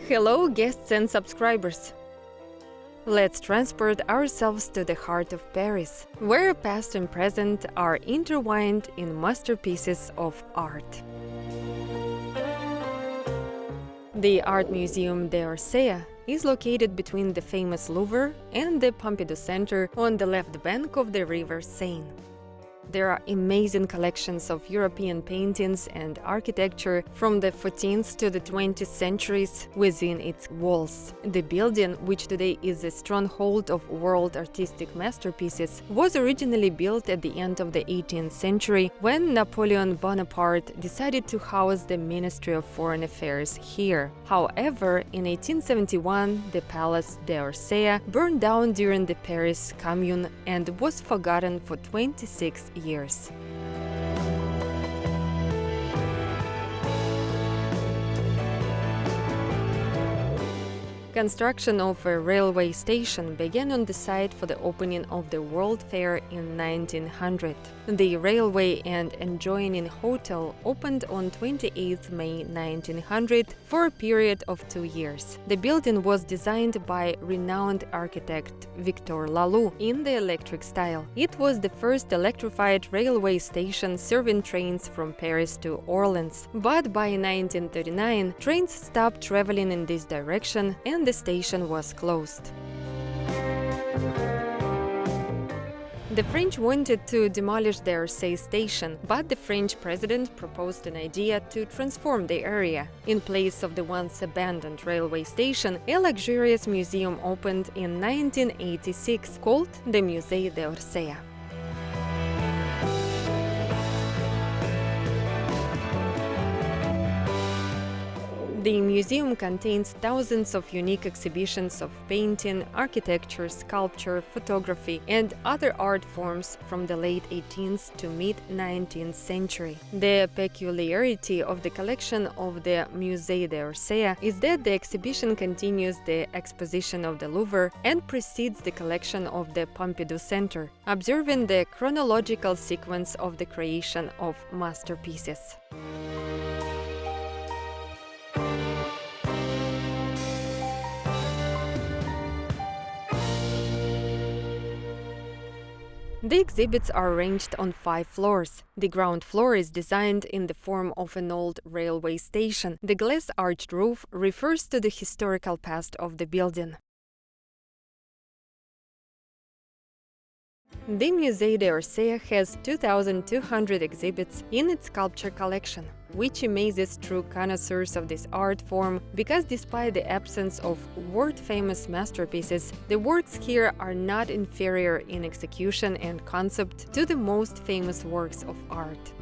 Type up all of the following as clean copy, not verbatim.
Hello, guests and subscribers! Let's transport ourselves to the heart of Paris, where past and present are intertwined in masterpieces of art. The Art Museum d'Orsay is located between the famous Louvre and the Pompidou Centre on the left bank of the river Seine. There are amazing collections of European paintings and architecture from the 14th to the 20th centuries within its walls. The building, which today is a stronghold of world artistic masterpieces, was originally built at the end of the 18th century when Napoleon Bonaparte decided to house the Ministry of Foreign Affairs here. However, in 1871, the Palace d'Orsay burned down during the Paris Commune and was forgotten for 26 years. Construction of a railway station began on the site for the opening of the World Fair in 1900. The railway and adjoining hotel opened on 28 May 1900 for a period of 2 years. The building was designed by renowned architect Victor Laloux in the electric style. It was the first electrified railway station serving trains from Paris to Orleans. But by 1939, trains stopped traveling in this direction and the station was closed. The French wanted to demolish the Orsay station, but the French president proposed an idea to transform the area. In place of the once abandoned railway station, a luxurious museum opened in 1986 called the Musée d'Orsay. The museum contains thousands of unique exhibitions of painting, architecture, sculpture, photography, and other art forms from the late 18th to mid-19th century. The peculiarity of the collection of the Musée d'Orsay is that the exhibition continues the exposition of the Louvre and precedes the collection of the Pompidou Centre, observing the chronological sequence of the creation of masterpieces. The exhibits are arranged on 5 floors. The ground floor is designed in the form of an old railway station. The glass-arched roof refers to the historical past of the building. The Musée d'Orsay has 2,200 exhibits in its sculpture collection, which amazes true connoisseurs of this art form because despite the absence of world-famous masterpieces, the works here are not inferior in execution and concept to the most famous works of art.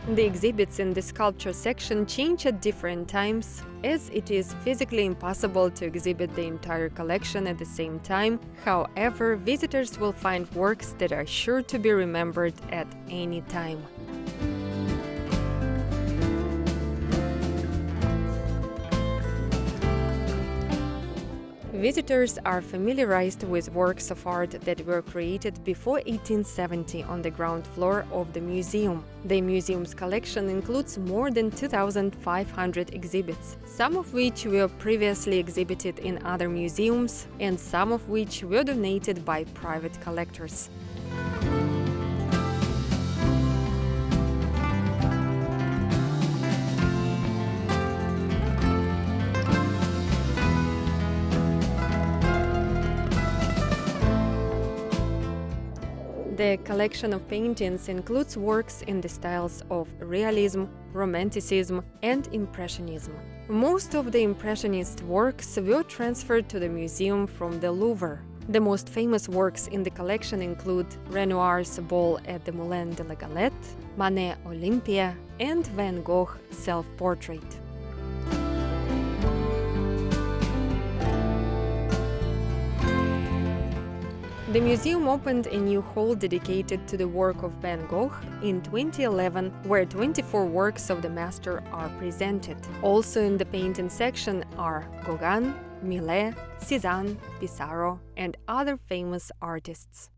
The exhibits in the sculpture section change at different times, as it is physically impossible to exhibit the entire collection at the same time. However, visitors will find works that are sure to be remembered at any time. Visitors are familiarized with works of art that were created before 1870 on the ground floor of the museum. The museum's collection includes more than 2,500 exhibits, some of which were previously exhibited in other museums and some of which were donated by private collectors. The collection of paintings includes works in the styles of realism, romanticism, and impressionism. Most of the impressionist works were transferred to the museum from the Louvre. The most famous works in the collection include Renoir's Ball at the Moulin de la Galette, Manet Olympia, and Van Gogh Self-Portrait. The museum opened a new hall dedicated to the work of Van Gogh in 2011, where 24 works of the master are presented. Also in the painting section are Gauguin, Millet, Cézanne, Pissarro, and other famous artists.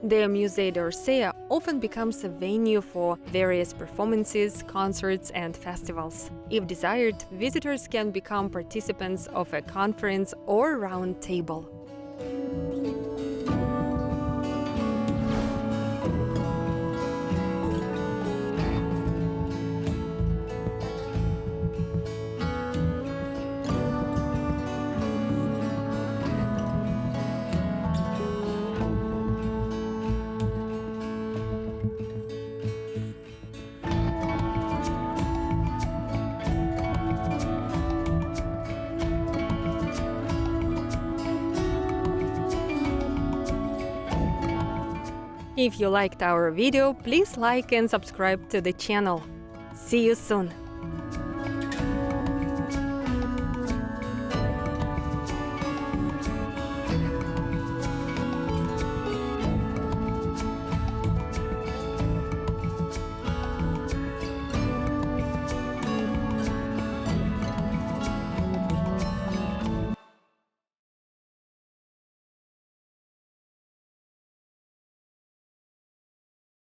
The Musée d'Orsay often becomes a venue for various performances, concerts, and festivals. If desired, visitors can become participants of a conference or round table. If you liked our video, please like and subscribe to the channel. See you soon!